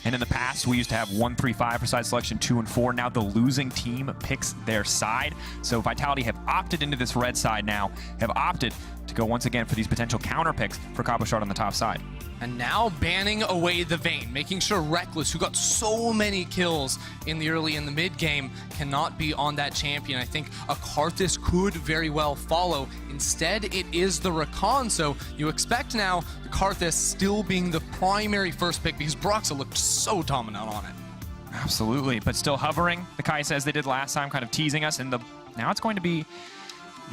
And in the past, we used to have 1, 3, 5 for side selection, 2 and 4. Now the losing team picks their side. So Vitality have opted into this red side now, have opted to go once again for these potential counter picks for Cabochard on the top side. And now banning away the Vayne, making sure Reckless, who got so many kills in the early and the mid game, cannot be on that champion. I think a Karthus could very well follow. Instead, it is the Rakan, so you expect now the Karthus still being the primary first pick because Broxah looked so dominant on it. Absolutely, but still hovering, the Kai'Sa as they did last time, kind of teasing us, and now it's going to be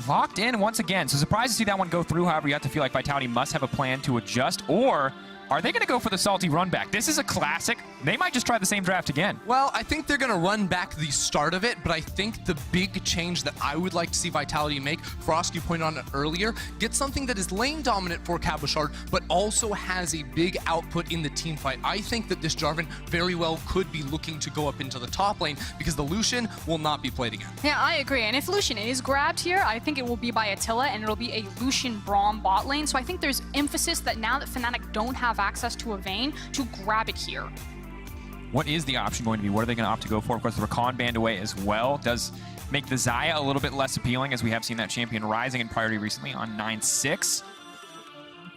locked in once again. So surprised to see that one go through. However, you have to feel like Vitality must have a plan to adjust, or are they going to go for the salty run back? This is a classic. They might just try the same draft again. Well, I think they're going to run back the start of it, but I think the big change that I would like to see Vitality make, Frost, you pointed on it earlier, get something that is lane dominant for Cabochard, but also has a big output in the team fight. I think that this Jarvan very well could be looking to go up into the top lane because the Lucian will not be played again. Yeah, I agree. And if Lucian is grabbed here, I think it will be by Attila, and it'll be a Lucian Braum bot lane. So I think there's emphasis that now that Fnatic don't have access to a Vayne, to grab it here. What is the option going to be? What are they going to opt to go for? Of course, the Rakan banned away as well. Does make the Xayah a little bit less appealing, as we have seen that champion rising in priority recently on 9-6.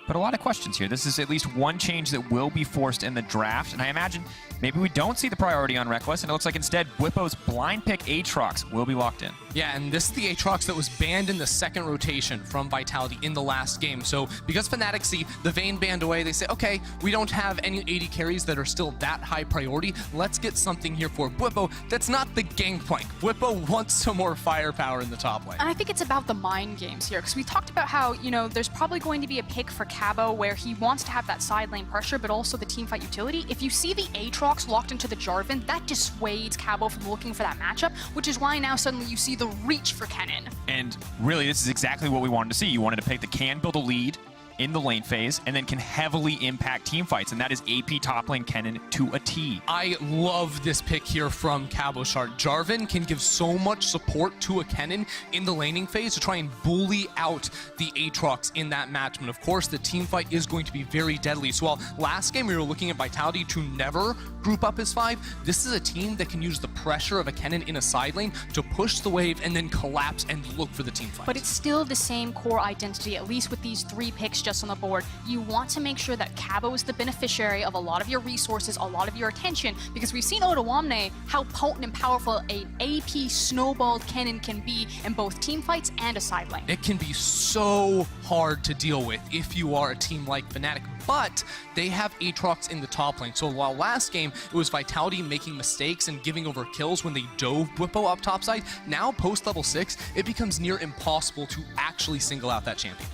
But a lot of questions here. This is at least one change that will be forced in the draft, and I imagine maybe we don't see the priority on Reckless, and it looks like instead Bwipo's blind pick Aatrox will be locked in. Yeah, and this is the Aatrox that was banned in the second rotation from Vitality in the last game. So because Fnatic see the Vayne banned away, they say, okay, we don't have any 80 carries that are still that high priority. Let's get something here for Bwipo that's not the gangplank. Bwipo wants some more firepower in the top lane. And I think it's about the mind games here, because we talked about how, you know, there's probably going to be a pick for Cabo where he wants to have that side lane pressure, but also the teamfight utility. If you see the Aatrox locked into the Jarvan, that dissuades Cabo from looking for that matchup, which is why now suddenly you see the reach for Kennen. And really, this is exactly what we wanted to see. You wanted to pick that can build a lead in the lane phase and then can heavily impact team fights, and that is AP top lane Kennen to a T. I love this pick here from Cabochard. Jarvan can give so much support to a Kennen in the laning phase to try and bully out the Aatrox in that match. And of course, the team fight is going to be very deadly. So while last game we were looking at Vitality to never group up as 5, this is a team that can use the pressure of a Kennen in a side lane to push the wave and then collapse and look for the team fight. But it's still the same core identity, at least with these 3 picks just on the board. You want to make sure that Cabo is the beneficiary of a lot of your resources, a lot of your attention, because we've seen Odoamne how potent and powerful an AP snowballed Kennen can be in both team fights and a side lane. It can be so hard to deal with if you are a team like Fnatic, but they have Aatrox in the top lane. So while last game it was Vitality making mistakes and giving over kills when they dove Bwipo up topside, now post level 6 it becomes near impossible to actually single out that champion.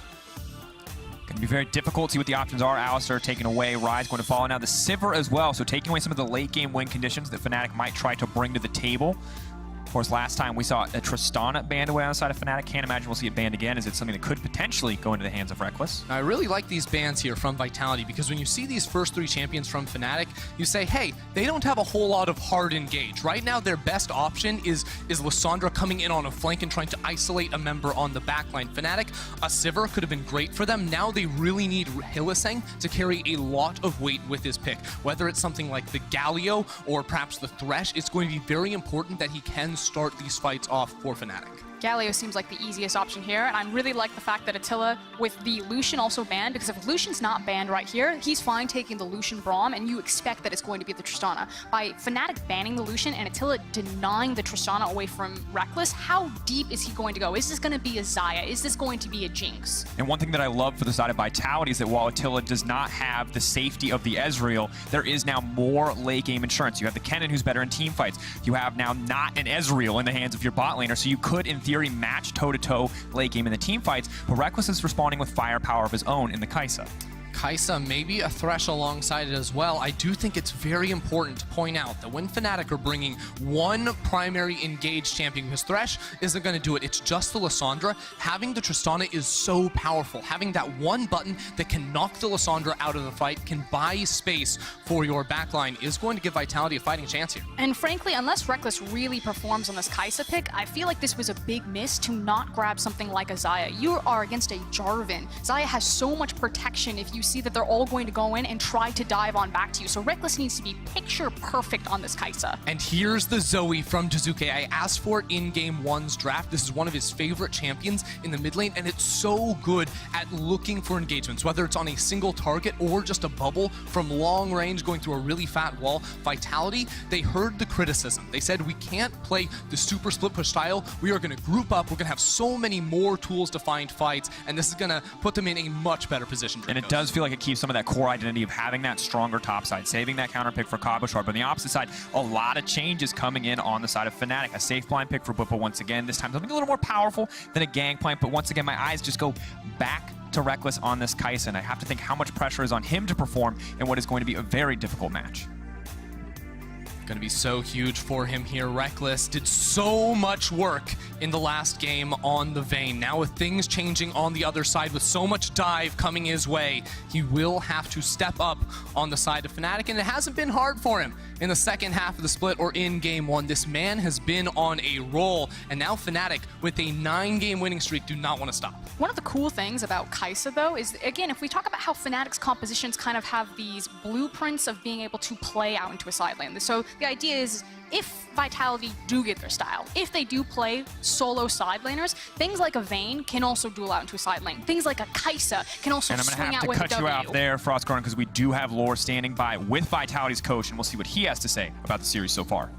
Going to be very difficult to see what the options are. Alistar taken away, Rise going to follow. Now the Sivir as well, so taking away some of the late game win conditions that Fnatic might try to bring to the table. Of course, last time we saw a Tristana banned away on the side of Fnatic. Can't imagine we'll see it banned again. Is it something that could potentially go into the hands of Reckless? I really like these bans here from Vitality because when you see these first 3 champions from Fnatic, you say, hey, they don't have a whole lot of hard engage. Right now, their best option is Lissandra coming in on a flank and trying to isolate a member on the backline. Fnatic, a Sivir could have been great for them. Now they really need Hylissang to carry a lot of weight with his pick. Whether it's something like the Galio or perhaps the Thresh, it's going to be very important that he can start these fights off for Fnatic. Galio seems like the easiest option here, and I really like the fact that Attila with the Lucian also banned, because if Lucian's not banned right here, he's fine taking the Lucian Braum, and you expect that it's going to be the Tristana. By Fnatic banning the Lucian and Attila denying the Tristana away from Reckless, how deep is he going to go? Is this going to be a Xayah? Is this going to be a Jinx? And one thing that I love for the side of Vitality is that while Attila does not have the safety of the Ezreal, there is now more late game insurance. You have the Kennen who's better in team fights. You have now not an Ezreal in the hands of your bot laner, so you could, in theory, match toe-to-toe late game in the team fights, but Reckless is responding with firepower of his own in the Kai'Sa. Kai'Sa, maybe a Thresh alongside it as well. I do think it's very important to point out that when Fnatic are bringing one primary engaged champion, because Thresh isn't going to do it, it's just the Lissandra, having the Tristana is so powerful. Having that one button that can knock the Lissandra out of the fight, can buy space for your backline, is going to give Vitality a fighting chance here. And frankly, unless Reckless really performs on this Kai'Sa pick, I feel like this was a big miss to not grab something like a Xayah. You are against a Jarvan. Xayah has so much protection if you see that they're all going to go in and try to dive on back to you. So Reckless needs to be picture perfect on this Kai'Sa. And here's the Zoe from Dazuke. I asked for it in Game 1's draft. This is one of his favorite champions in the mid lane, and it's so good at looking for engagements, whether it's on a single target or just a bubble from long range going through a really fat wall. Vitality, they heard the criticism. They said, we can't play the super split push style. We are going to group up. We're going to have so many more tools to find fights, and this is going to put them in a much better position. And it does feel like it keeps some of that core identity of having that stronger top side, saving that counter pick for Cabochard. But on the opposite side, a lot of changes coming in on the side of Fnatic. A safe blind pick for Bwipo once again. This time something a little more powerful than a Gangplank, but once again, my eyes just go back to Reckless on this Kai'Sa, and I have to think how much pressure is on him to perform in what is going to be a very difficult match. Going to be so huge for him here. Reckless did so much work in the last game on the Vayne. Now with things changing on the other side, with so much dive coming his way, he will have to step up on the side of Fnatic, and it hasn't been hard for him in the second half of the split or in Game 1. This man has been on a roll, and now Fnatic, with a 9-game winning streak, do not want to stop. One of the cool things about Kai'Sa, though, is, again, if we talk about how Fnatic's compositions kind of have these blueprints of being able to play out into a side lane. So the idea is, if Vitality do get their style, if they do play solo side laners, things like a Vayne can also duel out into a side lane. Things like a Kai'Sa can also swing out with a W. And I'm going to have to cut you out there, Frostgarden, because we do have Lore standing by with Vitality's coach, and we'll see what he has to say about the series so far.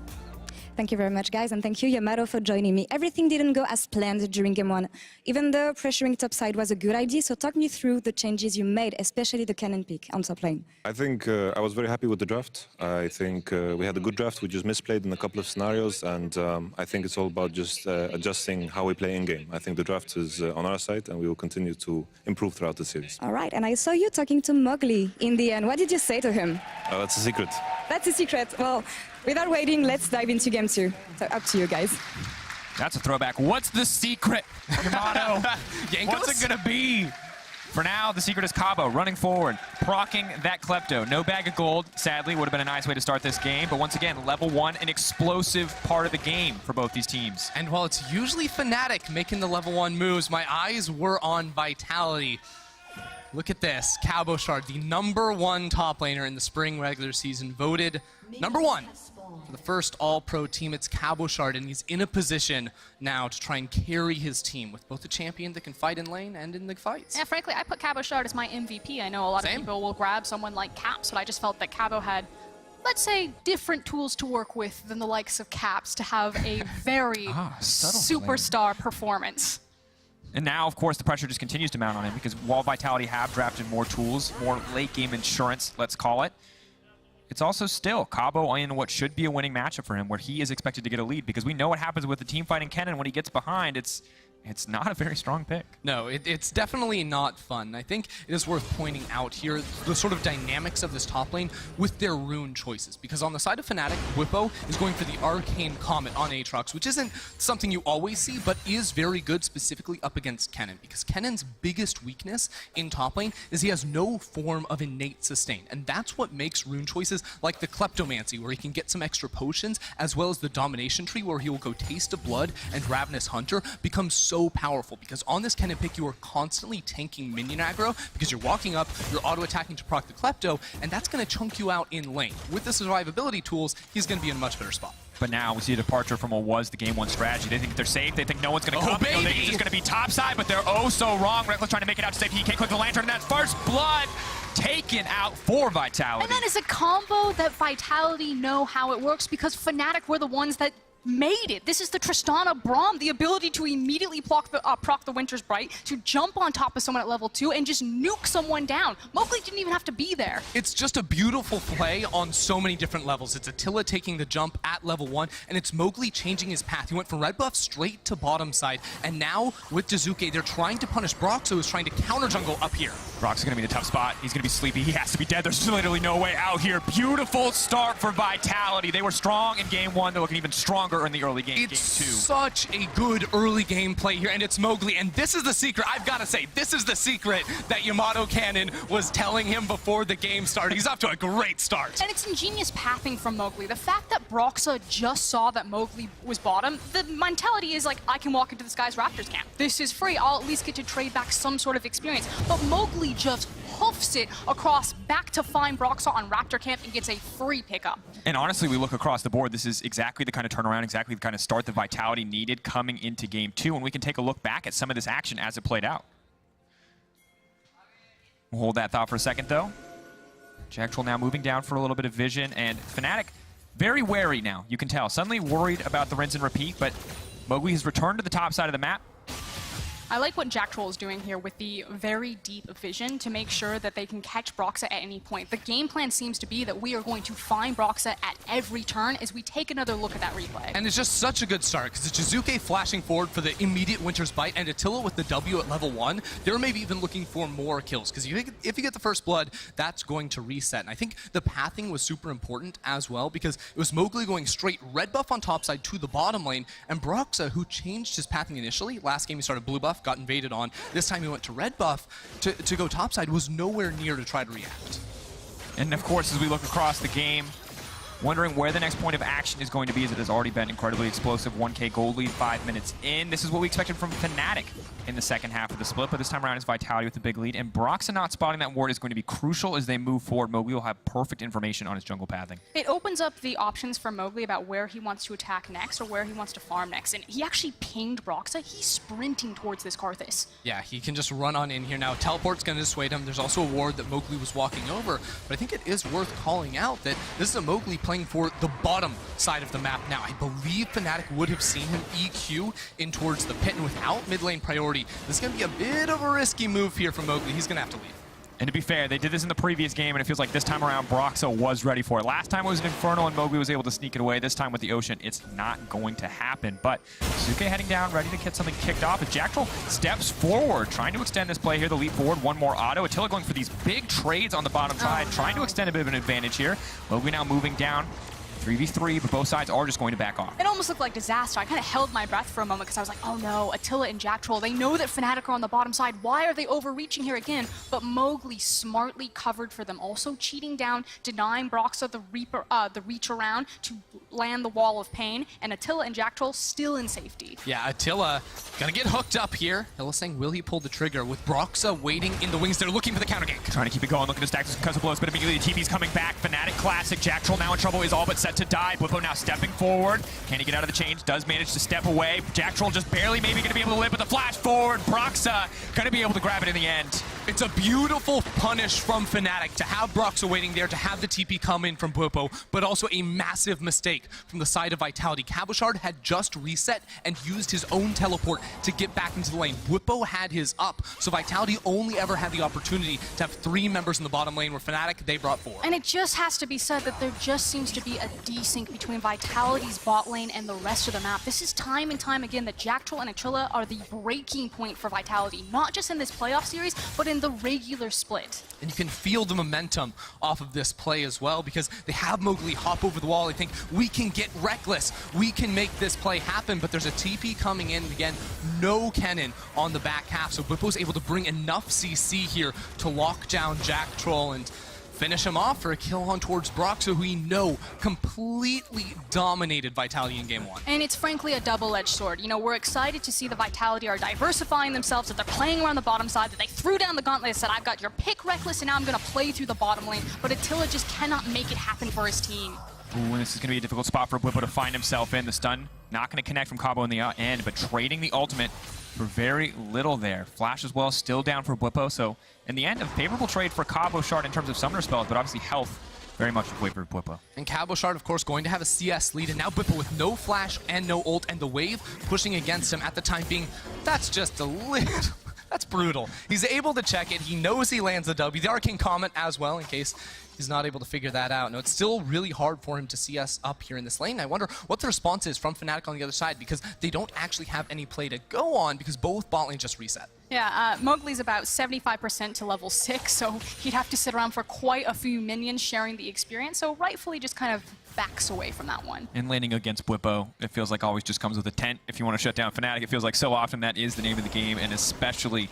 Thank you very much, guys, and thank you, Yamato, for joining me. Everything didn't go as planned during Game 1. Even though pressuring top side was a good idea, so talk me through the changes you made, especially the cannon pick on top lane. I think I was very happy with the draft. I think we had a good draft. We just misplayed in a couple of scenarios, and I think it's all about just adjusting how we play in-game. I think the draft is on our side, and we will continue to improve throughout the series. All right, and I saw you talking to Mowgli in the end. What did you say to him? That's a secret. That's a secret. Well, without waiting, let's dive into Game 2. So up to you guys. That's a throwback. What's the secret, Yamato? What's it going to be? For now, the secret is Cabo running forward, proccing that Klepto. No bag of gold, sadly, would have been a nice way to start this game. But once again, level 1, an explosive part of the game for both these teams. And while it's usually Fnatic making the level 1 moves, my eyes were on Vitality. Look at this, Cabochard, the #1 top laner in the spring regular season, voted #1 for the first All-Pro team. It's Cabochard, and he's in a position now to try and carry his team with both a champion that can fight in lane and in the fights. Yeah, frankly, I put Cabochard as my MVP. I know a lot of people will grab someone like Caps, but I just felt that Cabo had, let's say, different tools to work with than the likes of Caps to have a very superstar performance. And now, of course, the pressure just continues to mount on him because while Vitality have drafted more tools, more late-game insurance, let's call it, it's also still Cabo in what should be a winning matchup for him, where he is expected to get a lead, because we know what happens with the team fighting Kennen when he gets behind. It's not a very strong pick. No, it's definitely not fun. I think it is worth pointing out here the sort of dynamics of this top lane with their rune choices. Because on the side of Fnatic, Bwipo is going for the Arcane Comet on Aatrox, which isn't something you always see, but is very good specifically up against Kennen. Because Kennen's biggest weakness in top lane is he has no form of innate sustain. And that's what makes rune choices like the Kleptomancy, where he can get some extra potions, as well as the Domination Tree, where he will go Taste of Blood and Ravenous Hunter, become so powerful, because on this Kennen pick you are constantly tanking minion aggro because you're walking up, you're auto-attacking to proc the Klepto, and that's going to chunk you out in lane. With the survivability tools, he's going to be in a much better spot. But now we see a departure from what was the Game 1 strategy. They think they're safe, they think no one's going to come, they think it's just going to be topside, but they're oh so wrong. Reckless trying to make it out to safety, he can't click the Lantern, and that first blood taken out for Vitality. And that is a combo that Vitality know how it works, because Fnatic were the ones that made it. This is the Tristana Braum, the ability to immediately proc the Winter's Bright, to jump on top of someone at level 2 and just nuke someone down. Mowgli didn't even have to be there. It's just a beautiful play on so many different levels. It's Attila taking the jump at level 1, and it's Mowgli changing his path. He went from red buff straight to bottom side, and now with Dazuke, they're trying to punish Broxo, who's trying to counter jungle up here. Brox's gonna be in a tough spot. He's gonna be sleepy. He has to be dead. There's literally no way out here. Beautiful start for Vitality. They were strong in Game 1. They're looking even stronger in the early game. It's such a good early game play here, and it's Mowgli. And this is the secret. I've got to say, this is the secret that Yamato Cannon was telling him before the game started. He's off to a great start. And it's ingenious pathing from Mowgli. The fact that Broxa just saw that Mowgli was bottom, the mentality is like, I can walk into this guy's Raptors camp. This is free. I'll at least get to trade back some sort of experience. But Mowgli just hoofs it across back to find Broxah on Raptor Camp and gets a free pickup. And honestly, we look across the board, this is exactly the kind of turnaround, exactly the kind of start that Vitality needed coming into Game 2, and we can take a look back at some of this action as it played out. We'll hold that thought for a second, though. Jacktroll now moving down for a little bit of vision, and Fnatic very wary now, you can tell. Suddenly worried about the rinse and repeat, but Mowgli has returned to the top side of the map. I like what Jacktroll is doing here with the very deep vision to make sure that they can catch Broxah at any point. The game plan seems to be that we are going to find Broxah at every turn as we take another look at that replay. And it's just such a good start, because it's Jizuke flashing forward for the immediate Winter's Bite, and Attila with the W at level 1. They're maybe even looking for more kills, because if you get the first blood, that's going to reset. And I think the pathing was super important as well, because it was Mowgli going straight red buff on top side to the bottom lane, and Broxah, who changed his pathing initially, last game he started blue buff, got invaded on. This time he went to red buff to go topside, was nowhere near to try to react. And of course, as we look across the game, wondering where the next point of action is going to be, as it has already been incredibly explosive. 1K gold lead, 5 minutes in. This is what we expected from Fnatic in the second half of the split, but this time around is Vitality with a big lead, and Broxah not spotting that ward is going to be crucial as they move forward. Mowgli will have perfect information on his jungle pathing. It opens up the options for Mowgli about where he wants to attack next or where he wants to farm next, and he actually pinged Broxah. He's sprinting towards this Karthus. Yeah, he can just run on in here now. Teleport's going to dissuade him. There's also a ward that Mowgli was walking over, but I think it is worth calling out that this is a Mowgli playing for the bottom side of the map now. I believe Fnatic would have seen him EQ in towards the pit, and without mid lane priority, this is going to be a bit of a risky move here from Mowgli. He's going to have to leave. And to be fair, they did this in the previous game, and it feels like this time around, Broxah was ready for it. Last time it was an Infernal, and Mowgli was able to sneak it away. This time with the Ocean, it's not going to happen. But Suzuki heading down, ready to get something kicked off, as Jacktroll steps forward, trying to extend this play here, the leap forward, one more auto. Attila going for these big trades on the bottom side, trying to extend a bit of an advantage here. Mowgli now moving down. 3v3, but both sides are just going to back off. It almost looked like disaster. I kind of held my breath for a moment because I was like, oh no, Attila and Jacktroll, they know that Fnatic are on the bottom side. Why are they overreaching here again? But Mowgli smartly covered for them, also cheating down, denying Broxah the reach around to land the wall of pain, and Attila and Jacktroll still in safety. Yeah, Attila gonna get hooked up here. Attila saying, will he pull the trigger? With Broxah waiting in the wings, they're looking for the counter gank. Trying to keep it going, looking to stack some concussive blows, but immediately the TP's coming back. Fnatic classic. Jacktroll now in trouble, is all but set to die. Bwipo now stepping forward. Can he get out of the chains? Does manage to step away. Jacktroll just barely maybe going to be able to live, but the flash forward. Broxah going to be able to grab it in the end. It's a beautiful punish from Fnatic to have Broxah waiting there, to have the TP come in from Bwipo, but also a massive mistake from the side of Vitality. Cabochard had just reset and used his own teleport to get back into the lane. Bwipo had his up, so Vitality only ever had the opportunity to have 3 members in the bottom lane, where Fnatic, they brought 4. And it just has to be said that there just seems to be a desync between Vitality's bot lane and the rest of the map. This is time and time again that Jacktroll and Attila are the breaking point for Vitality, not just in this playoff series, but in the regular split. And you can feel the momentum off of this play as well, because they have Mowgli hop over the wall. They think, we can get reckless, we can make this play happen, but there's a TP coming in, and again, no cannon on the back half, so Bwipo's able to bring enough CC here to lock down Jacktroll and finish him off for a kill on towards Broxah, who we know completely dominated Vitality in Game 1. And it's frankly a double-edged sword. You know, we're excited to see the Vitality are diversifying themselves, that they're playing around the bottom side, that they threw down the gauntlet and said, I've got your pick Reckless, and now I'm going to play through the bottom lane. But Attila just cannot make it happen for his team. Ooh, and this is going to be a difficult spot for Bwipo to find himself in. The stun not going to connect from Cabo in the end, but trading the ultimate for very little there. Flash as well, still down for Bwipo, so in the end, a favorable trade for Cabochard in terms of summoner spells, but obviously health very much in favor of Bwipo. And Cabochard, of course, going to have a CS lead, and now Bwipo with no flash and no ult, and the wave pushing against him at the time being, that's just a little... That's brutal. He's able to check it. He knows he lands the W. The Arcane Comment as well, in case he's not able to figure that out. No, it's still really hard for him to see us up here in this lane. I wonder what the response is from Fnatic on the other side, because they don't actually have any play to go on, because both bot lanes just reset. Yeah, Mowgli's about 75% to level 6, so he'd have to sit around for quite a few minions sharing the experience, so rightfully just kind of backs away from that one. And landing against Bwipo, it feels like always just comes with a tent. If you want to shut down Fnatic, it feels like so often that is the name of the game, and especially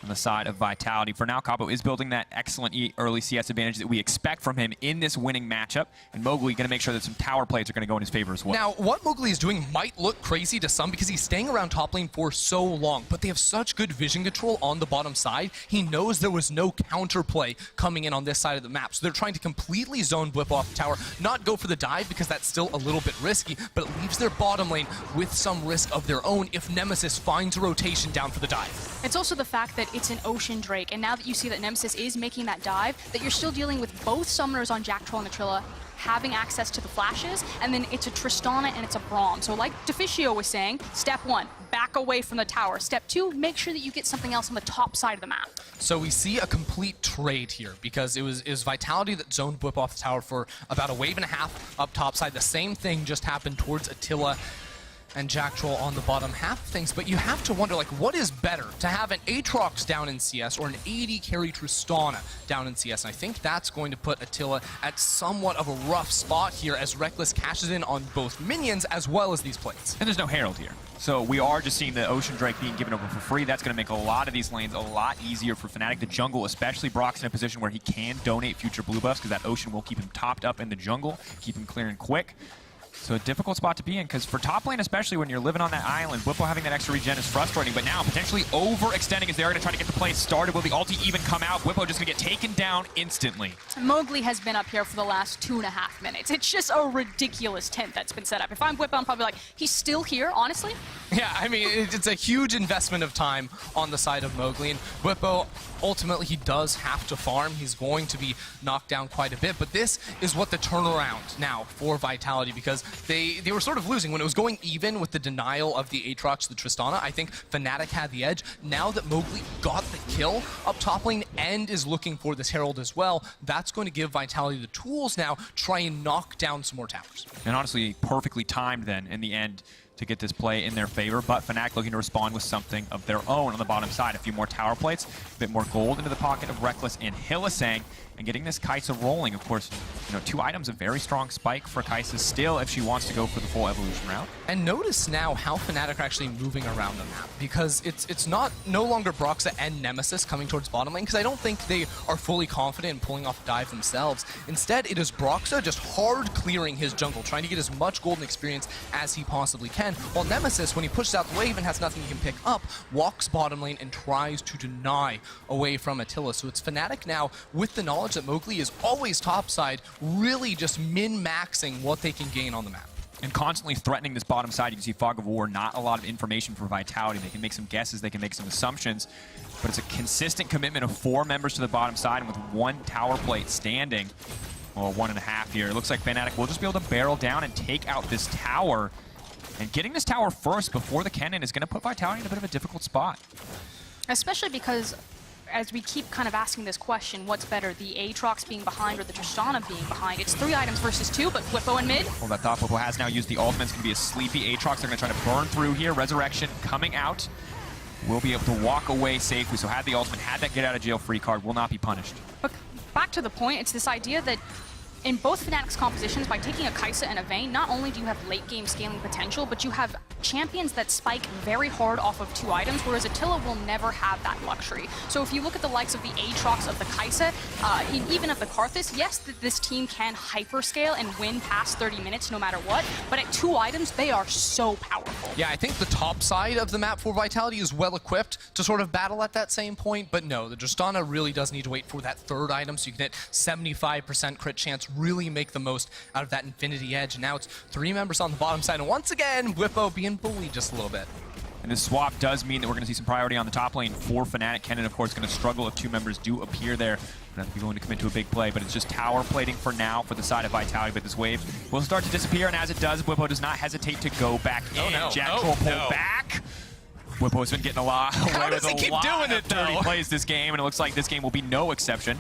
on the side of Vitality. For now, Capo is building that excellent early CS advantage that we expect from him in this winning matchup. And Mowgli going to make sure that some tower plays are going to go in his favor as well. Now, what Mowgli is doing might look crazy to some because he's staying around top lane for so long, but they have such good vision control on the bottom side. He knows there was no counterplay coming in on this side of the map. So they're trying to completely zone Blip off the tower, not go for the dive because that's still a little bit risky, but it leaves their bottom lane with some risk of their own if Nemesis finds a rotation down for the dive. It's also the fact that it's an Ocean Drake, and now that you see that Nemesis is making that dive, that you're still dealing with both summoners on Jack Troll and Atrilla having access to the flashes, and then it's a Tristana and it's a Braum. So like Deficio was saying, step 1, back away from the tower. Step 2, make sure that you get something else on the top side of the map. So we see a complete trade here because it was Vitality that zoned Whip off the tower for about a wave and a half up top side. The same thing just happened towards Attila and Jack Troll on the bottom half of things, but you have to wonder, like, what is better, to have an Aatrox down in CS or an AD carry Tristana down in CS? And I think that's going to put Attila at somewhat of a rough spot here as Reckless cashes in on both minions as well as these plates. And there's no Herald here. So we are just seeing the Ocean Drake being given over for free. That's going to make a lot of these lanes a lot easier for Fnatic. The jungle, especially, Brock's in a position where he can donate future blue buffs because that Ocean will keep him topped up in the jungle, keep him clearing quick. So a difficult spot to be in, because for top lane, especially when you're living on that island, Whippo having that extra regen is frustrating, but now potentially overextending as they're going to try to get the play started. Will the ulti even come out? Whippo just going to get taken down instantly. Mowgli has been up here for the last 2.5 minutes. It's just a ridiculous tent that's been set up. If I'm Whippo, I'm probably like, he's still here, honestly? Yeah, I mean, it's a huge investment of time on the side of Mowgli, and Whippo, ultimately, he does have to farm. He's going to be knocked down quite a bit, but this is what the turnaround now for Vitality, because they were sort of losing. When it was going even with the denial of the Aatrox, the Tristana, I think Fnatic had the edge. Now that Mowgli got the kill up top lane and is looking for this Herald as well, that's going to give Vitality the tools now to try and knock down some more towers. And honestly, perfectly timed then in the end to get this play in their favor, but Fnatic looking to respond with something of their own on the bottom side. A few more tower plates, a bit more gold into the pocket of Reckless and Hylissang, and getting this Kai'Sa rolling. Of course, you know, 2 items, a very strong spike for Kai'Sa still if she wants to go for the full evolution route. And notice now how Fnatic are actually moving around the map, because it's no longer Broxah and Nemesis coming towards bottom lane, because I don't think they are fully confident in pulling off a dive themselves. Instead, it is Broxah just hard clearing his jungle, trying to get as much golden experience as he possibly can, while Nemesis, when he pushes out the wave and has nothing he can pick up, walks bottom lane and tries to deny away from Attila. So it's Fnatic now, with the knowledge that Mowgli is always topside, really just min-maxing what they can gain on the map. And constantly threatening this bottom side. You can see Fog of War, not a lot of information for Vitality. They can make some guesses, they can make some assumptions, but it's a consistent commitment of 4 members to the bottom side, and with 1 tower plate standing, or 1.5 here, it looks like Fnatic will just be able to barrel down and take out this tower. And getting this tower first before the cannon is going to put Vitality in a bit of a difficult spot. Especially because, as we keep kind of asking this question, what's better, the Aatrox being behind or the Tristana being behind? It's 3 items versus 2, but Whippo in mid. Well, that thought Whippo has now used the ultimate. It's going to be a sleepy Aatrox. They're going to try to burn through here. Resurrection coming out. Will be able to walk away safely. So had the ultimate, had that get out of jail free card, will not be punished. But back to the point, it's this idea that in both Fnatic's compositions, by taking a Kai'Sa and a Vayne, not only do you have late game scaling potential, but you have champions that spike very hard off of 2 items, whereas Attila will never have that luxury. So if you look at the likes of the Aatrox, of the Kai'Sa, even of the Karthus, yes, this team can hyperscale and win past 30 minutes no matter what, but at 2 items, they are so powerful. Yeah, I think the top side of the map for Vitality is well equipped to sort of battle at that same point, but no, the Tristana really does need to wait for that 3rd item so you can hit 75% crit chance, really make the most out of that Infinity Edge. And now it's 3 members on the bottom side, and once again, Whippo being bullied just a little bit. And this swap does mean that we're going to see some priority on the top lane for Fnatic. Kennen, of course, going to struggle if 2 members do appear there. Not be willing to commit to a big play, but it's just tower plating for now for the side of Vitality. But this wave will start to disappear, and as it does, Whippo does not hesitate to go back in. Jack Troll pull back. Whippo's been getting a lot away with a lot of dirty plays this game, and it looks like this game will be no exception.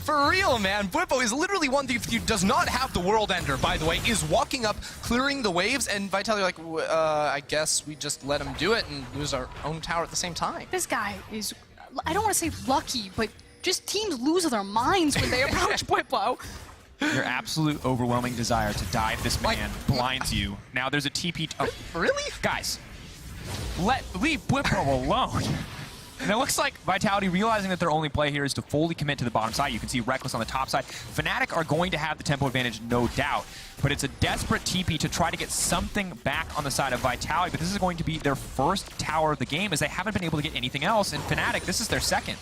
For real, man. Whippo is literally one thief who does not have the World Ender, by the way, is walking up, clearing the waves, and Vitality like, I guess we just let him do it and lose our own tower at the same time. This guy is, I don't want to say lucky, but just teams lose their minds when they approach Whippo. Your absolute overwhelming desire to dive this man blinds you. Now there's a TP. Oh, really? Guys, leave Whippo alone. And it looks like Vitality, realizing that their only play here is to fully commit to the bottom side. You can see Reckless on the top side. Fnatic are going to have the tempo advantage, no doubt. But it's a desperate TP to try to get something back on the side of Vitality. But this is going to be their first tower of the game, as they haven't been able to get anything else. And Fnatic, this is their second.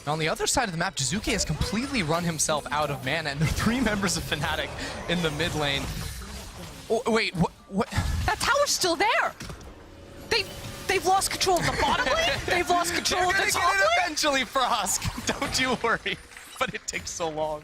On the other side of the map, Jizuke has completely run himself out of mana, and there are 3 members of Fnatic in the mid lane. Oh, wait, what? That tower's still there. They've lost control of the bottom lane. They've lost control of the top lane. Eventually, Frost. Don't you worry. But it takes so long.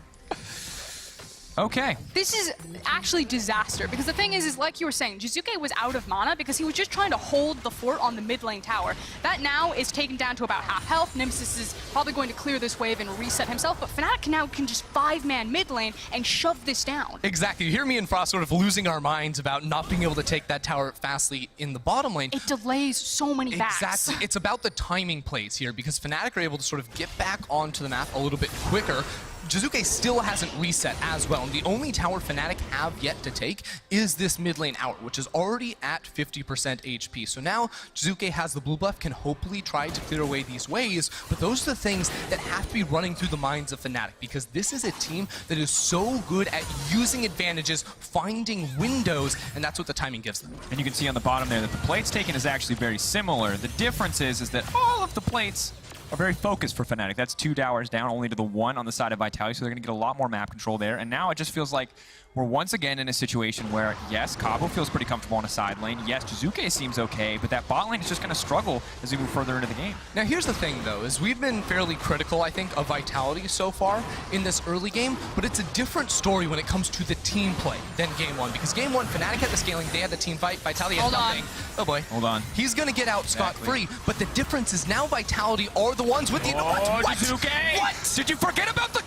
Okay. This is actually disaster, because the thing is like you were saying, Jizuke was out of mana because he was just trying to hold the fort on the mid lane tower. That now is taken down to about half health. Nemesis is probably going to clear this wave and reset himself, but Fnatic now can just 5-man mid lane and shove this down. Exactly. You hear me and Frost sort of losing our minds about not being able to take that tower fastly in the bottom lane. It delays so many backs. Exactly. It's about the timing plays here, because Fnatic are able to sort of get back onto the map a little bit quicker. Jizuke still hasn't reset as well, and the only tower Fnatic have yet to take is this mid lane tower, which is already at 50% HP. So now Jizuke has the blue buff, can hopefully try to clear away these waves, but those are the things that have to be running through the minds of Fnatic, because this is a team that is so good at using advantages, finding windows, and that's what the timing gives them. And you can see on the bottom there that the plates taken is actually very similar. The difference is that all of the plates are very focused for Fnatic. That's 2 towers down, only to the 1 on the side of Vitality, so they're going to get a lot more map control there. And now it just feels like we're once again in a situation where, yes, Cabo feels pretty comfortable on a side lane. Yes, Jizuke seems okay, but that bot lane is just going to struggle as we move further into the game. Now here's the thing though, is we've been fairly critical, I think, of Vitality so far in this early game, but it's a different story when it comes to the team play than Game 1, because Game 1, Fnatic had the scaling, they had the team fight, Vitality had nothing. Oh boy. Hold on. He's gonna get out scot-free, but the difference is now Vitality are the ones with the... What? Jizuke! What? Did you forget about the...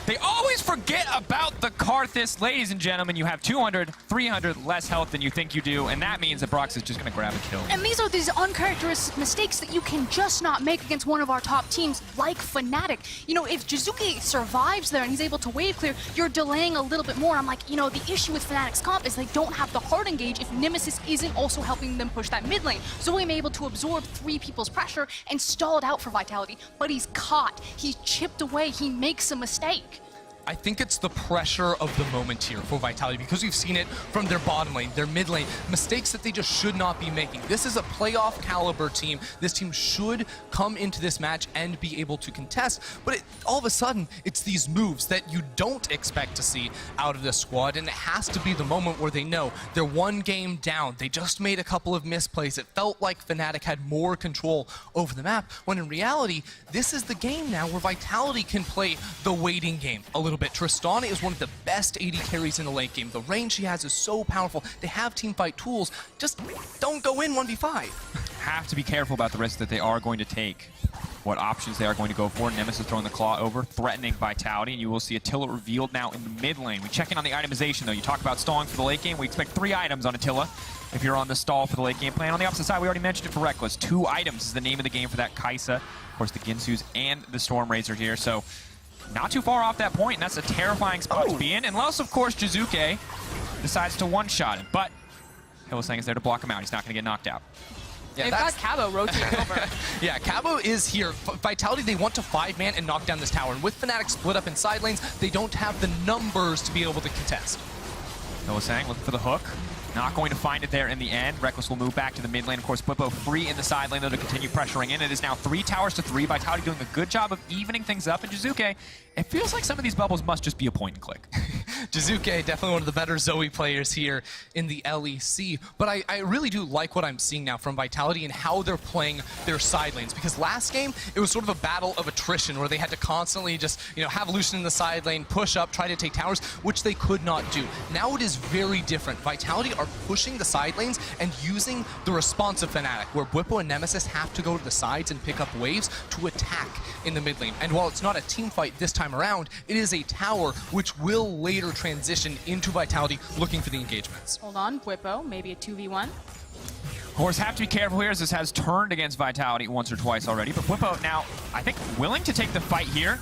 They always forget about the Karthus. Ladies and gentlemen, you have 200, 300 less health than you think you do, and that means that Brox is just going to grab a kill. And these are these uncharacteristic mistakes that you can just not make against one of our top teams like Fnatic. You know, if Jizuke survives there and he's able to wave clear, you're delaying a little bit more. I'm like, you know, the issue with Fnatic's comp is they don't have the hard engage if Nemesis isn't also helping them push that mid lane. Zoe able to absorb 3 people's pressure and stall it out for Vitality, but he's caught. He's chipped away. He makes a mistake. I think it's the pressure of the moment here for Vitality, because we've seen it from their bottom lane, their mid lane, mistakes that they just should not be making. This is a playoff caliber team. This team should come into this match and be able to contest, but all of a sudden, it's these moves that you don't expect to see out of this squad, and it has to be the moment where they know they're 1 game down. They just made a couple of misplays. It felt like Fnatic had more control over the map, when in reality, this is the game now where Vitality can play the waiting game a little bit. Tristana is one of the best AD carries in the late game. The range she has is so powerful. They have teamfight tools. Just don't go in 1v5. Have to be careful about the risk that they are going to take. What options they are going to go for. Nemesis throwing the claw over, threatening Vitality, and you will see Attila revealed now in the mid lane. We check in on the itemization though. You talk about stalling for the late game. We expect 3 items on Attila if you're on the stall for the late game plan. On the opposite side, we already mentioned it for Reckless. 2 items is the name of the game for that Kaisa. Of course, the Ginsus and the Storm Razor here. So not too far off that point, and that's a terrifying spot to be in. Unless, of course, Jizuke decides to one-shot him. But Hylissang is there to block him out. He's not going to get knocked out. Yeah, they've got Cabo rotating over. Yeah, Cabo is here. Vitality, they want to 5-man and knock down this tower. And with Fnatic split up in side lanes, they don't have the numbers to be able to contest. Hylissang looking for the hook. Not going to find it there in the end. Reckless will move back to the mid lane. Of course, Bwipo free in the side lane, though, to continue pressuring in. It is now 3 towers to 3. Vitality doing a good job of evening things up. And Jizuke, it feels like some of these bubbles must just be a point and click. Jizuke, definitely one of the better Zoe players here in the LEC. But I really do like what I'm seeing now from Vitality and how they're playing their side lanes. Because last game, it was sort of a battle of attrition where they had to constantly just, have Lucian in the side lane, push up, try to take towers, which they could not do. Now it is very different. Vitality are pushing the side lanes and using the responsive Fnatic, where Bwipo and Nemesis have to go to the sides and pick up waves to attack in the mid lane. And while it's not a team fight this time around, it is a tower which will later transition into Vitality looking for the engagements. Hold on, Bwipo, maybe a 2v1. Of course, have to be careful here as this has turned against Vitality once or twice already. But Bwipo now, I think, willing to take the fight here.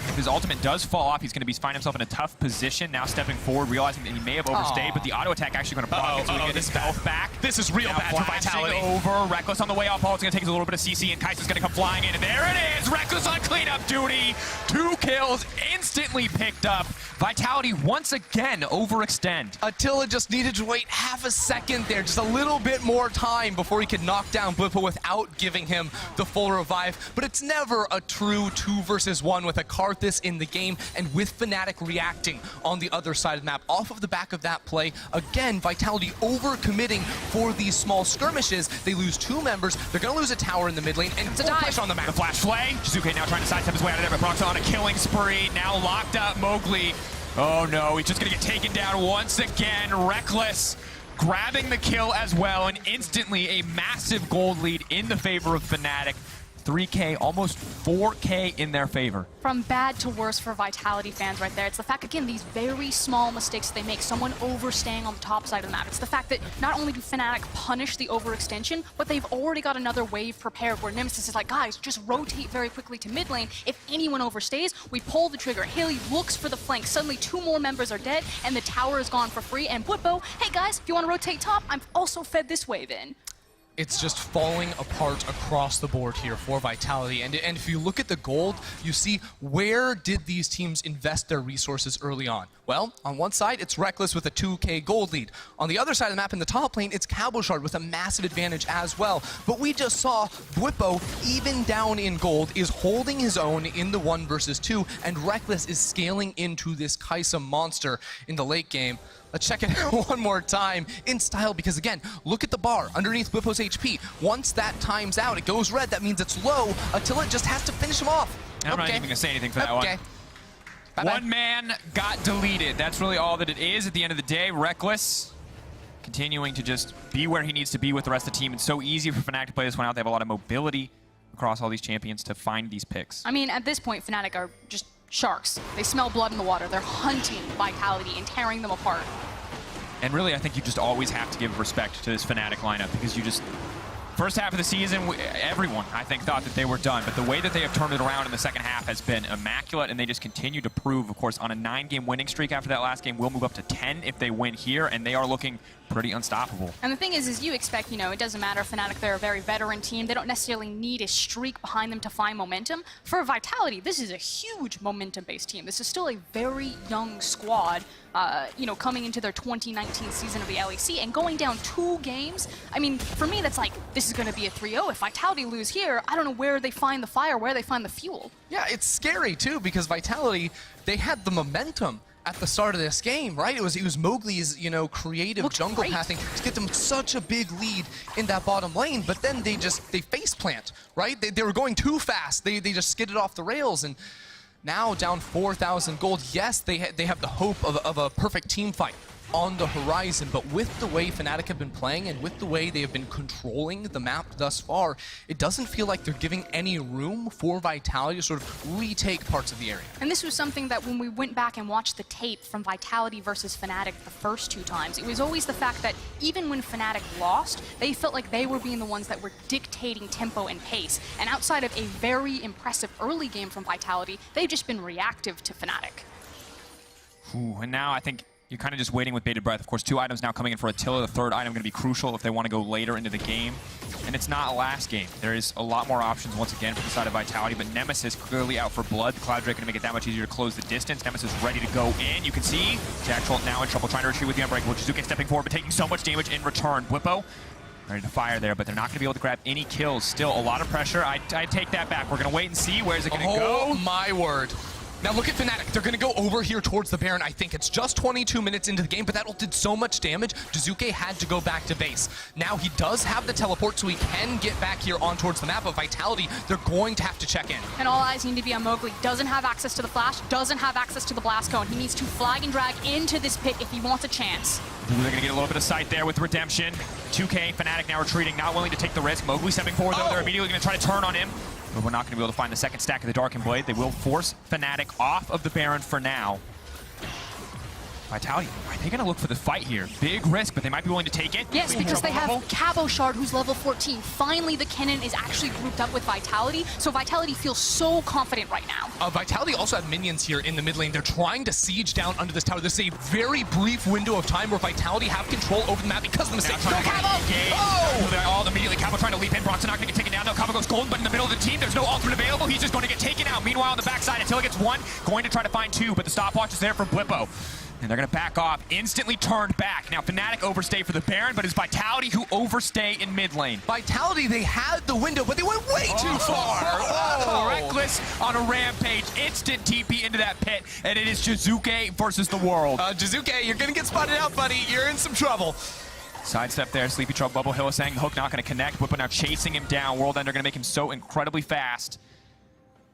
If his ultimate does fall off, he's going to find himself in a tough position. Now stepping forward, realizing that he may have overstayed, but the auto attack actually going to block it, so he get his health back. This is real bad for Vitality. Over, Reckless on the way off. All it's going to take is a little bit of CC, and Kaiser's going to come flying in, and there it is! Reckless on cleanup duty. 2 kills instantly picked up. Vitality once again overextend. Attila just needed to wait half a second there, just a little bit more time before he could knock down Blippo without giving him the full revive. But it's never a true 2 versus 1 with a Karthus in the game and with Fnatic reacting on the other side of the map. Off of the back of that play, again, Vitality overcommitting for these small skirmishes. They lose 2 members, they're going to lose a tower in the mid lane, and full pressure on the map. The flash flay. Shizuke now trying to sidestep his way out of there, but Brock's on a killing spree. Now locked up Mowgli. Oh no, he's just going to get taken down once again. Reckless grabbing the kill as well, and instantly a massive gold lead in the favor of Fnatic. 3K, almost 4K in their favor. From bad to worse for Vitality fans right there. It's the fact, again, these very small mistakes they make, someone overstaying on the top side of the map. It's the fact that not only do Fnatic punish the overextension, but they've already got another wave prepared where Nemesis is like, guys, just rotate very quickly to mid lane. If anyone overstays, we pull the trigger. Haley looks for the flank. Suddenly 2 more members are dead, and the tower is gone for free. And Blippo, hey guys, if you want to rotate top, I've also fed this wave in. It's just falling apart across the board here for Vitality. And if you look at the gold, you see where did these teams invest their resources early on? Well, on one side, it's Reckless with a 2K gold lead. On the other side of the map in the top lane, it's Cabochard with a massive advantage as well. But we just saw Blippo, even down in gold, is holding his own in the 1 versus 2, and Reckless is scaling into this Kaisa monster in the late game. Let's check it out one more time in style, because again, look at the bar underneath Blippo's HP. Once that times out, it goes red. That means it's low. Attila just has to finish him off. I'm not even going to say anything for that one. Bye-bye. One man got deleted. That's really all that it is at the end of the day. Reckless continuing to just be where he needs to be with the rest of the team. It's so easy for Fnatic to play this one out. They have a lot of mobility across all these champions to find these picks. I mean, at this point, Fnatic are just sharks. They smell blood in the water. They're hunting Vitality and tearing them apart. And really, I think you just always have to give respect to this Fnatic lineup, because you just... First half of the season, everyone, I think, thought that they were done. But the way that they have turned it around in the second half has been immaculate, and they just continue to prove, of course, on a 9-game winning streak after that last game, will move up to 10 if they win here, and they are looking pretty unstoppable. And the thing is you expect, it doesn't matter if Fnatic, they're a very veteran team. They don't necessarily need a streak behind them to find momentum. For Vitality, this is a huge momentum-based team. This is still a very young squad, coming into their 2019 season of the LEC and going down 2 games. I mean, for me, that's like, this is going to be a 3-0. If Vitality lose here, I don't know where they find the fire, where they find the fuel. Yeah, it's scary too, because Vitality, they had the momentum at the start of this game, right? It was Mowgli's, creative jungle pathing to get them such a big lead in that bottom lane, but then they face plant, right? They were going too fast. They just skidded off the rails, and now down 4,000 gold. Yes, they have the hope of a perfect team fight on the horizon, but with the way Fnatic have been playing and with the way they have been controlling the map thus far, it doesn't feel like they're giving any room for Vitality to sort of retake parts of the area. And this was something that when we went back and watched the tape from Vitality versus Fnatic the first 2 times, it was always the fact that even when Fnatic lost, they felt like they were being the ones that were dictating tempo and pace. And outside of a very impressive early game from Vitality, they've just been reactive to Fnatic. Ooh, and now I think you're kind of just waiting with bated breath. Of course, 2 items now coming in for Attila. The 3rd item going to be crucial if they want to go later into the game. And it's not a last game. There is a lot more options once again for the side of Vitality, but Nemesis clearly out for blood. The Cloud Drake going to make it that much easier to close the distance. Nemesis ready to go in. You can see Jacktroll now in trouble trying to retreat with the Unbreakable. Shizuke stepping forward, but taking so much damage in return. Blippo ready to fire there, but they're not going to be able to grab any kills. Still a lot of pressure. I take that back. We're going to wait and see. Where's it going to go? Oh my word. Now look at Fnatic. They're going to go over here towards the Baron. I think it's just 22 minutes into the game, but that ult did so much damage, Shizuke had to go back to base. Now he does have the teleport, so he can get back here on towards the map, but Vitality, they're going to have to check in. And all eyes need to be on Mowgli. Doesn't have access to the flash, doesn't have access to the blast cone. He needs to flag and drag into this pit if he wants a chance. They're going to get a little bit of sight there with Redemption. 2K, Fnatic now retreating, not willing to take the risk. Mowgli stepping forward, though. They're immediately going to try to turn on him. But we're not going to be able to find the second stack of the Darkened Blade. They will force Fnatic off of the Baron for now. Vitality, are they going to look for the fight here? Big risk, but they might be willing to take it. Yes, because they have Cabo Shard, who's level 14. Finally, the Kennen is actually grouped up with Vitality, so Vitality feels so confident right now. Vitality also have minions here in the mid lane. They're trying to siege down under this tower. This is a very brief window of time where Vitality have control over the map because of the mistake. No, Cabo! Oh! Immediately, Cabo trying to leap in. Bronson not going to get taken down. No, Cabo goes golden, but in the middle of the team, there's no ultimate available. He's just going to get taken out. Meanwhile, on the backside, until he gets one, going to try to find two, but the stopwatch is there for Blippo. And they're going to back off, instantly turned back. Now, Fnatic overstay for the Baron, but it's Vitality who overstay in mid lane. Vitality, they had the window, but they went way too far. Reckless on a rampage. Instant TP into that pit, and it is Jizuke versus the world. Jizuke, you're going to get spotted out, buddy. You're in some trouble. Sidestep there, Sleepy Trouble, Bubble Hill is saying the hook not going to connect. Blippo now chasing him down. World Ender going to make him so incredibly fast.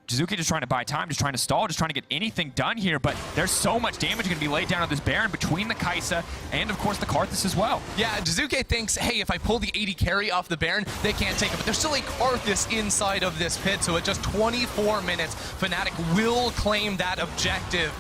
Jizuke just trying to buy time, just trying to stall, just trying to get anything done here, but there's so much damage going to be laid down on this Baron between the Kai'Sa and, of course, the Karthus as well. Yeah, Jizuke thinks, hey, if I pull the 80 carry off the Baron, they can't take it, but there's still a Karthus inside of this pit, so at just 24 minutes, Fnatic will claim that objective.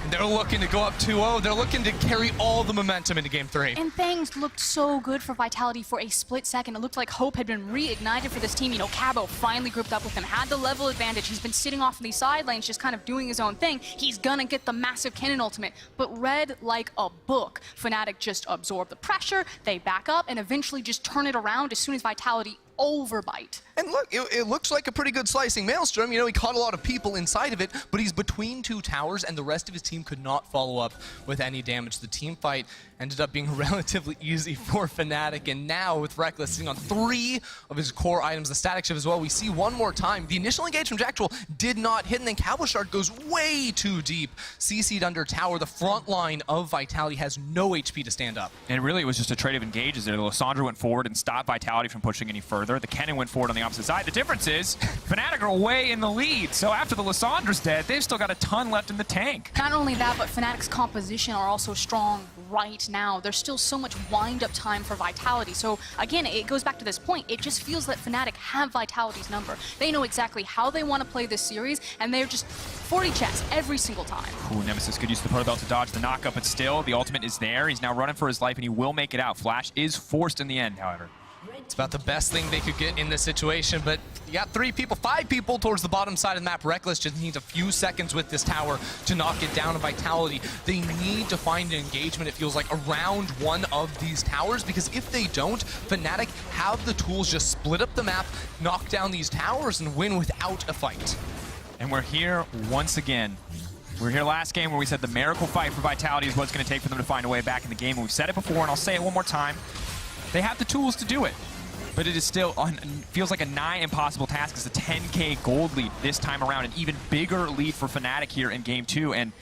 They're looking to go up 2-0. They're looking to carry all the momentum into Game 3. And things looked so good for Vitality for a split second. It looked like hope had been reignited for this team. You know, Cabo finally grouped up with him, had the level advantage. He's been sitting off in these side lanes, just kind of doing his own thing. He's gonna get the massive Kennen ultimate. But read like a book. Fnatic just absorb the pressure, they back up, and eventually just turn it around as soon as Vitality overbite. And look, it looks like a pretty good slicing Maelstrom. You know, he caught a lot of people inside of it, but he's between two towers, and the rest of his team could not follow up with any damage. The team fight ended up being relatively easy for Fnatic, and now with Reckless sitting on 3 of his core items, the static shift as well, we see one more time. The initial engage from Jacktroll did not hit, and then Cabo Shard goes way too deep. CC'd under tower. The front line of Vitality has no HP to stand up. And really, it was just a trade of engages there. The Lissandra went forward and stopped Vitality from pushing any further. The Kennen went forward on the opposite side. The difference is, Fnatic are way in the lead. So after the Lissandra's dead, they've still got a ton left in the tank. Not only that, but Fnatic's composition are also strong right now. There's still so much wind-up time for Vitality. So again, it goes back to this point. It just feels that Fnatic have Vitality's number. They know exactly how they want to play this series, and they're just 40 chess every single time. Ooh, Nemesis could use the Proto Belt to dodge the knockup, but still, the ultimate is there. He's now running for his life, and he will make it out. Flash is forced in the end, however. It's about the best thing they could get in this situation, but you got 5 people towards the bottom side of the map. Reckless just needs a few seconds with this tower to knock it down to Vitality. They need to find an engagement, it feels like, around one of these towers, because if they don't, Fnatic have the tools, just split up the map, knock down these towers, and win without a fight. And we're here once again. We were here last game where we said the miracle fight for Vitality is what's going to take for them to find a way back in the game. And we've said it before, and I'll say it one more time. They have the tools to do it. But it is still, feels like a nigh impossible task. It's a 10K gold lead this time around. An even bigger lead for Fnatic here in Game 2. And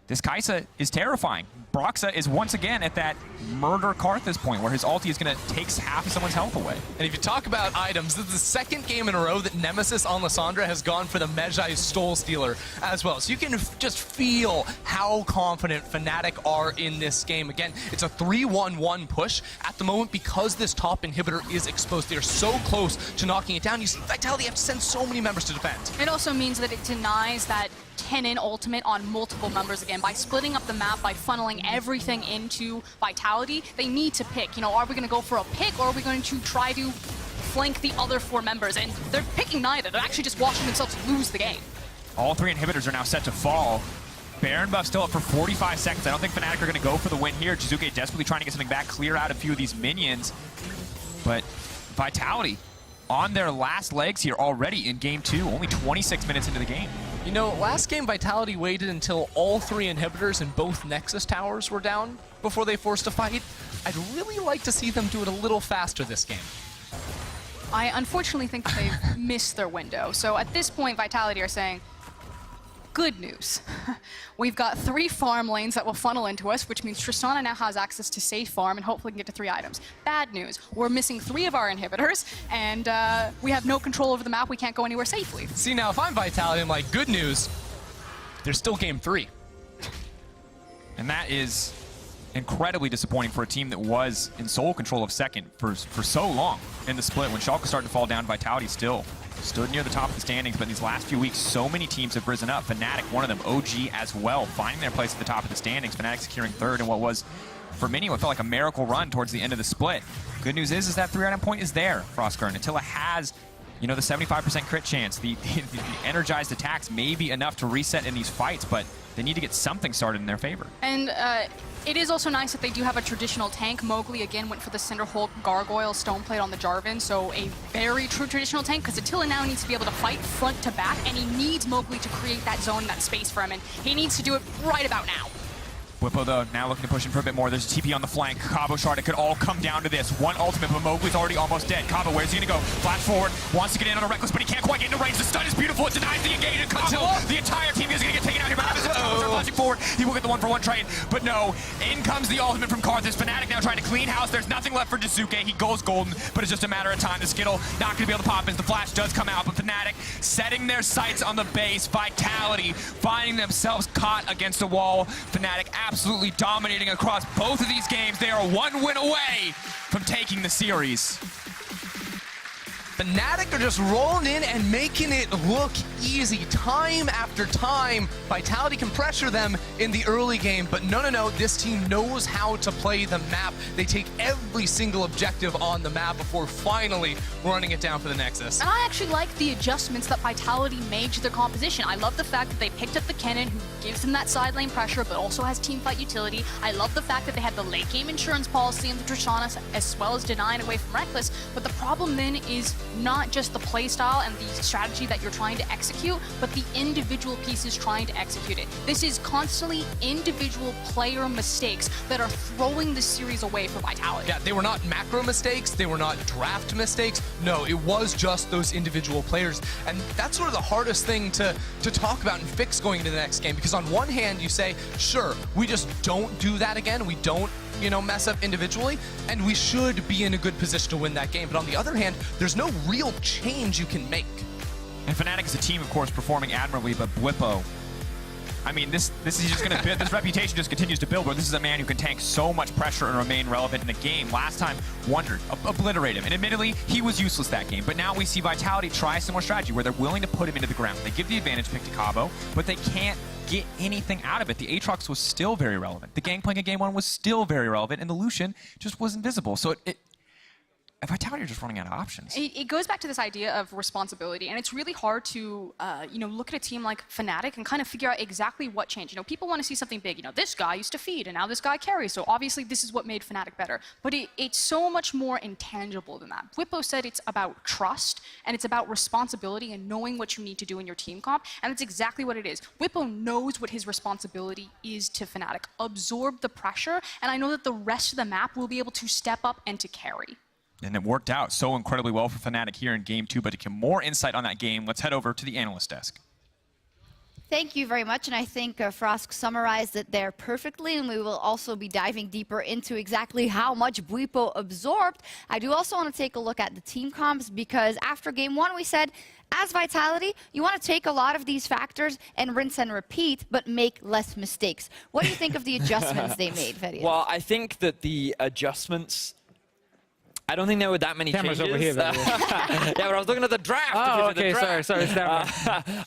this Kai'Sa is terrifying. Broxa is once again at that murder Karthus point where his ulti is going to take half of someone's health away. And if you talk about items, this is the second game in a row that Nemesis on Lissandra has gone for the Mejai's Stole Stealer as well. So you can just feel how confident Fnatic are in this game. Again, it's a 3-1-1 push at the moment because this top inhibitor is exposed. They're so close to knocking it down. You see Vitality have to send so many members to defend. It also means that it denies that Kennen ultimate on multiple members again. By splitting up the map, by funneling everything into Vitality, they need to pick. You know, are we going to go for a pick, or are we going to try to flank the other 4 members? And they're picking neither. They're actually just watching themselves lose the game. All 3 inhibitors are now set to fall. Baron buff still up for 45 seconds. I don't think Fnatic are going to go for the win here. Jizuke desperately trying to get something back, clear out a few of these minions. But Vitality on their last legs here already in Game 2, only 26 minutes into the game. You know, last game Vitality waited until all 3 inhibitors and both Nexus towers were down before they forced a fight. I'd really like to see them do it a little faster this game. I unfortunately think that they've missed their window. So at this point, Vitality are saying, good news. We've got 3 farm lanes that will funnel into us, which means Tristana now has access to safe farm and hopefully can get to 3 items. Bad news, we're missing 3 of our inhibitors, and we have no control over the map. We can't go anywhere safely. See, now if I'm Vitality, I'm like, good news, there's still Game 3. And that is incredibly disappointing for a team that was in sole control of second for so long in the split. When Schalke started to fall down, Vitality still stood near the top of the standings, but in these last few weeks, so many teams have risen up. Fnatic, one of them, OG as well, finding their place at the top of the standings. Fnatic securing third in what was, for many, what felt like a miracle run towards the end of the split. Good news is that 3-item point is there, Frostgurn. Attila has, you know, the 75% crit chance. The energized attacks may be enough to reset in these fights, but they need to get something started in their favor. And it is also nice that they do have a traditional tank. Mowgli again went for the Cinderhulk Gargoyle Stoneplate on the Jarvan, so a very true traditional tank, because Attila now needs to be able to fight front to back, and he needs Mowgli to create that zone, that space for him, and he needs to do it right about now. Bwipo, though, now looking to push in for a bit more. There's a TP on the flank. Cabo Shard, it could all come down to this. One ultimate, but Mowgli's already almost dead. Cabo, where's he gonna go? Flash forward, wants to get in on a Reckless, but he can't quite get into range. The stun is beautiful, it denies the engage, and Cabo, the entire team is gonna get taken out here, but Cabo Shard flashing forward. He will get the 1-for-1 trade, but no. In comes the ultimate from Karthus. Fnatic now trying to clean house. There's nothing left for Daisuke. He goes golden, but it's just a matter of time. The Skittle not gonna be able to pop as the flash does come out, but Fnatic setting their sights on the base. Vitality finding themselves caught against a wall. Fnatic absolutely dominating across both of these games. They are one win away from taking the series. Fnatic are just rolling in and making it look easy time after time. Vitality can pressure them in the early game, but no, this team knows how to play the map. They take every single objective on the map before finally running it down for the Nexus. And I actually like the adjustments that Vitality made to their composition. I love the fact that they picked up the Kennen, who gives them that side lane pressure, but also has teamfight utility. I love the fact that they had the late game insurance policy in the Tristana, as well as denying away from Reckless. But the problem then is not just the playstyle and the strategy that you're trying to execute, but the individual pieces trying to execute it. This is constantly individual player mistakes that are throwing the series away for Vitality. Yeah, they were not macro mistakes, they were not draft mistakes. No, it was just those individual players. And that's sort of the hardest thing to talk about and fix going into the next game, because on one hand you say, sure, we just don't do that again, we don't, you know, mess up individually, and we should be in a good position to win that game. But on the other hand, there's no real change you can make. And Fnatic is a team, of course, performing admirably, but Bwipo, I mean, this is just going to this reputation just continues to build, where this is a man who can tank so much pressure and remain relevant in the game. Last time, wondered, obliterate him. And admittedly, he was useless that game. But now we see Vitality try a similar strategy where they're willing to put him into the ground. They give the advantage pick to Cabo, but they can't get anything out of it. The Aatrox was still very relevant. The Gangplank in game 1 was still very relevant, and the Lucian just wasn't visible. So Vitality are just running out of options. It goes back to this idea of responsibility, and it's really hard to, you know, look at a team like Fnatic and kind of figure out exactly what changed. You know, people want to see something big. You know, this guy used to feed, and now this guy carries. So obviously, this is what made Fnatic better. But it's so much more intangible than that. Bwipo said it's about trust, and it's about responsibility and knowing what you need to do in your team comp, and that's exactly what it is. Bwipo knows what his responsibility is to Fnatic. Absorb the pressure, and I know that the rest of the map will be able to step up and to carry. And it worked out so incredibly well for Fnatic here in game 2. But to get more insight on that game, let's head over to the analyst desk. Thank you very much, and I think Frosk summarized it there perfectly, and we will also be diving deeper into exactly how much Bwipo absorbed. I do also want to take a look at the team comps, because after game 1 we said, as Vitality, you want to take a lot of these factors and rinse and repeat, but make less mistakes. What do you think of the adjustments they made, Fedius? Well, I think that the adjustments, I don't think there were that many Cameras changes. over here, yeah, but I was looking at the draft. Oh, okay, sorry.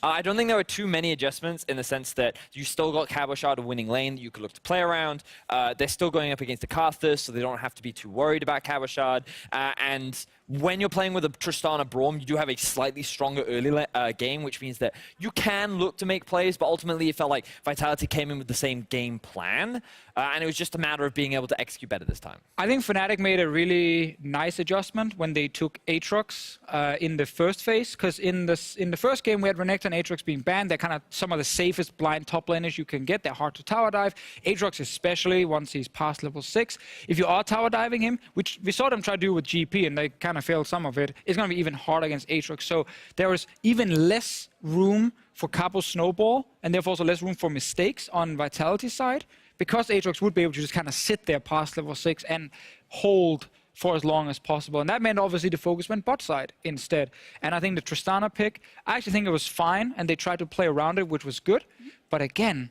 I don't think there were too many adjustments, in the sense that you still got Cabo Shard, a winning lane that you could look to play around. They're still going up against the Karthus, so they don't have to be too worried about Cabo Shard. And when you're playing with a Tristana Braum, you do have a slightly stronger early game, which means that you can look to make plays, but ultimately it felt like Vitality came in with the same game plan, and it was just a matter of being able to execute better this time. I think Fnatic made a really nice adjustment when they took Aatrox in the first phase, because in the first game we had Renekton and Aatrox being banned. They're kind of some of the safest blind top laners you can get. They're hard to tower dive. Aatrox especially, once he's past level 6. If you are tower diving him, which we saw them try to do with GP, and they kind of failed some of it, it's going to be even harder against Aatrox. So there is even less room for Cabo Snowball, and therefore also less room for mistakes on Vitality side, because Aatrox would be able to just kind of sit there past level 6 and hold for as long as possible. And that meant obviously the focus went bot side instead. And I think the Tristana pick, I actually think it was fine, and they tried to play around it, which was good. But again,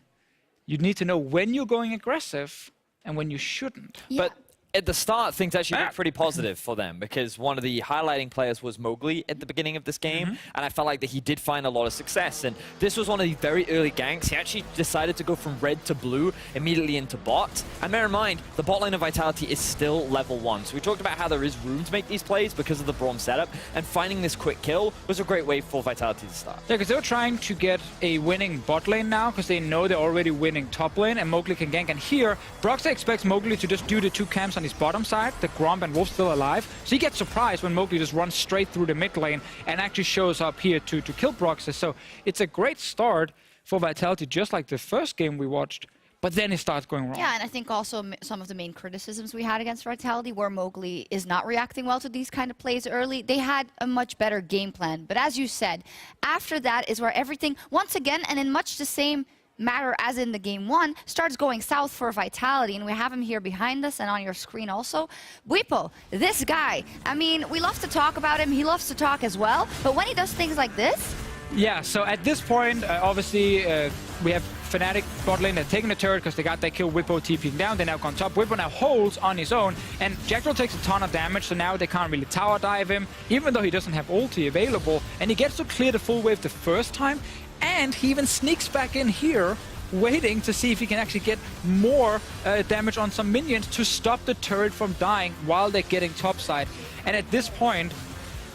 you need to know when you're going aggressive and when you shouldn't. Yeah. But at the start, things actually looked pretty positive for them because one of the highlighting players was Mowgli at the beginning of this game, and I felt like that he did find a lot of success. And this was one of the very early ganks. He actually decided to go from red to blue immediately into bot. And bear in mind, the bot lane of Vitality is still level 1. So we talked about how there is room to make these plays because of the Braum setup, and finding this quick kill was a great way for Vitality to start. Yeah, because they were trying to get a winning bot lane now because they know they're already winning top lane and Mowgli can gank. And here, Broxah expects Mowgli to just do the 2 camps on his bottom side, the Gromp and Wolf still alive. So he gets surprised when Mowgli just runs straight through the mid lane and actually shows up here to kill Broxah. So it's a great start for Vitality, just like the first game we watched. But then it starts going wrong. Yeah, and I think also some of the main criticisms we had against Vitality where Mowgli is not reacting well to these kind of plays early. They had a much better game plan. But as you said, after that is where everything, once again, and in much the same matter as in the game 1, starts going south for Vitality, and we have him here behind us and on your screen also. Bwipo, this guy, I mean, we love to talk about him, he loves to talk as well, but when he does things like this... Yeah, so at this point, obviously, we have Fnatic bot lane that's taking the turret because they got that kill, Bwipo TPing down, they now gone top. Bwipo now holds on his own, and Jackdaw takes a ton of damage, so now they can't really tower dive him, even though he doesn't have ulti available, and he gets to clear the full wave the first time, and he even sneaks back in here, waiting to see if he can actually get more damage on some minions to stop the turret from dying while they're getting topside. And at this point,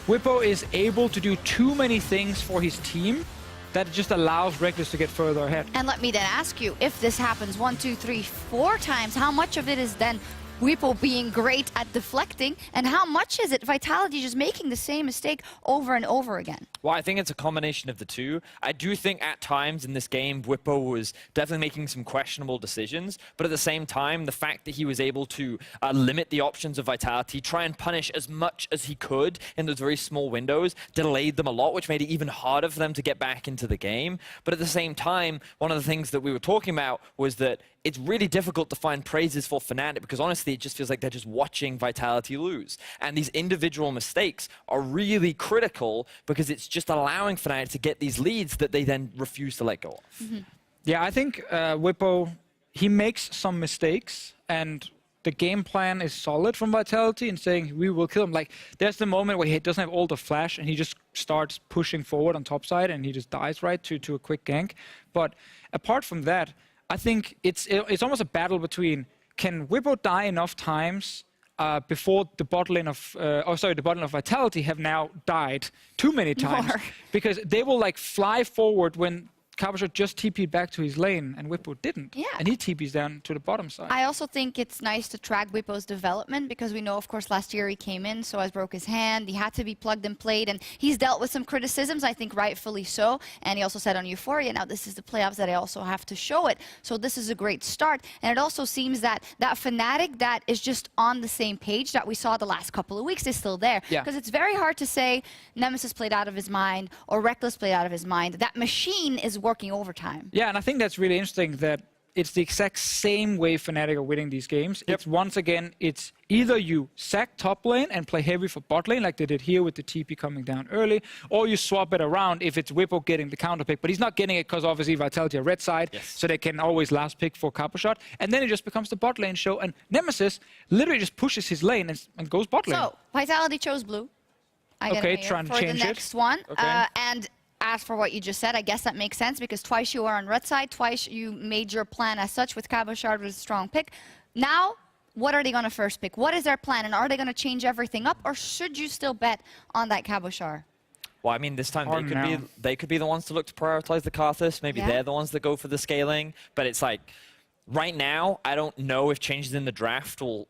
Bwipo is able to do too many things for his team that just allows Reckless to get further ahead. And let me then ask you, if this happens 1, 2, 3, 4 times, how much of it is then Bwipo being great at deflecting, and how much is it Vitality just making the same mistake over and over again? Well, I think it's a combination of the two. I do think at times in this game, Bwipo was definitely making some questionable decisions, but at the same time, the fact that he was able to limit the options of Vitality, try and punish as much as he could in those very small windows, delayed them a lot, which made it even harder for them to get back into the game. But at the same time, one of the things that we were talking about was that it's really difficult to find praises for Fnatic because honestly, it just feels like they're just watching Vitality lose. And these individual mistakes are really critical because it's just allowing Fnatic to get these leads that they then refuse to let go of. Yeah, I think Bwipo, he makes some mistakes, and the game plan is solid from Vitality in saying we will kill him. Like, there's the moment where he doesn't have all the flash and he just starts pushing forward on top side and he just dies right to a quick gank. But apart from that, I think it's almost a battle between can Bwipo die enough times before the bot lane of the bot lane of Vitality have now died too many times because they will like fly forward when Cabochard just TP'd back to his lane, and Bwipo didn't. Yeah. And he TP's down to the bottom side. I also think it's nice to track Bwipo's development because we know, of course, last year he came in, so has broke his hand. He had to be plugged and played, and he's dealt with some criticisms, I think rightfully so. And he also said on Euphoria, now this is the playoffs that I also have to show it. So this is a great start. And it also seems that that Fnatic that is just on the same page that we saw the last couple of weeks is still there. Yeah. Because it's very hard to say Nemesis played out of his mind or Reckless played out of his mind. That machine is working overtime. Yeah, and I think that's really interesting that it's the exact same way Fnatic are winning these games. It's once again, it's either you sack top lane and play heavy for bot lane, like they did here with the TP coming down early, or you swap it around if it's Bwipo getting the counter pick. But he's not getting it because obviously Vitality are red side, so they can always last pick for Cabochard. And then it just becomes the bot lane show, and Nemesis literally just pushes his lane and goes bot lane. So, Vitality chose blue. I get Okay, it trying to for change the it. next one. Okay. And as for what you just said, I guess that makes sense because twice you were on red side, twice you made your plan as such with Cabochard with a strong pick. Now, what are they going to first pick? What is their plan? And are they going to change everything up, or should you still bet on that Cabochard? Well, I mean, this time Hard they could be the ones to look to prioritize the Karthus. Maybe Yeah. they're the ones that go for the scaling. But it's like, right now, I don't know if changes in the draft will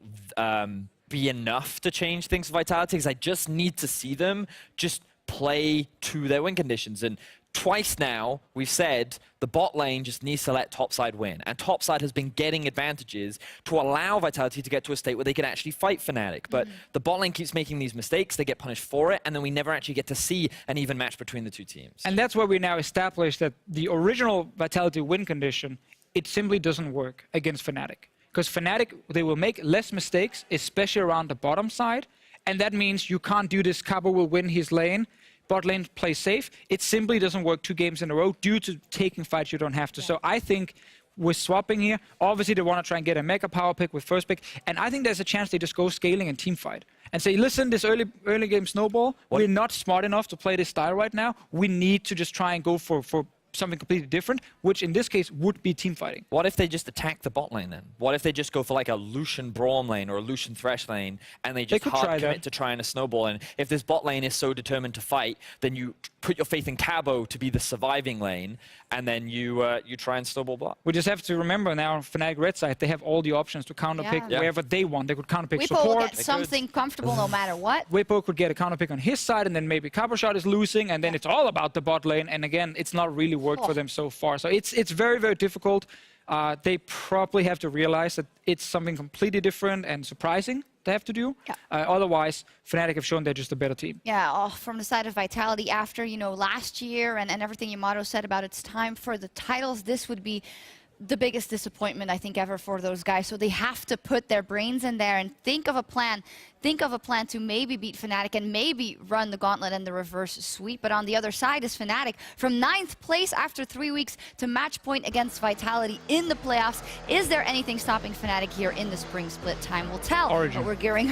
be enough to change things for Vitality, because I just need to see them just play to their win conditions. And twice now, we've said the bot lane just needs to let topside win. And topside has been getting advantages to allow Vitality to get to a state where they can actually fight Fnatic. But the bot lane keeps making these mistakes, they get punished for it, and then we never actually get to see an even match between the two teams. And that's where we now establish that the original Vitality win condition, it simply doesn't work against Fnatic. Because Fnatic, they will make less mistakes, especially around the bottom side. And that means you can't do this, Cabo will win his lane, bot lane plays safe. It simply doesn't work 2 games in a row due to taking fights you don't have to. So I think with swapping here. Obviously, they want to try and get a mega power pick with first pick. And I think there's a chance they just go scaling and team fight. And say, listen, this early game snowball, we're not smart enough to play this style right now. We need to just try and go for something completely different, which in this case would be team fighting. What if they just attack the bot lane then? What if they just go for like a Lucian Braum lane or a Lucian Thresh lane and they just hard commit to trying a snowball? And if this bot lane is so determined to fight, then you put your faith in Cabo to be the surviving lane, and then you try and snowball bot. We just have to remember now, Fnatic Red side, they have all the options to counterpick wherever they want. They could counterpick support. Will get something comfortable no matter what. Wipo could get a counterpick on his side, and then maybe Caboshot is losing, and then it's all about the bot lane. And again, it's not really worked for them so far. So it's very, very difficult. They probably have to realize that it's something completely different and surprising they have to do. Otherwise, Fnatic have shown they're just a better team. Yeah, from the side of Vitality, after, you know, last year and everything Yamato said about it's time for the titles, this would be the biggest disappointment, I think, ever for those guys. So they have to put their brains in there and think of a plan. Think of a plan to maybe beat Fnatic and maybe run the gauntlet and the reverse sweep. But on the other side is Fnatic from 9th place after 3 weeks to match point against Vitality in the playoffs. Is there anything stopping Fnatic here in the spring split? Time will tell. Origin. But we're gearing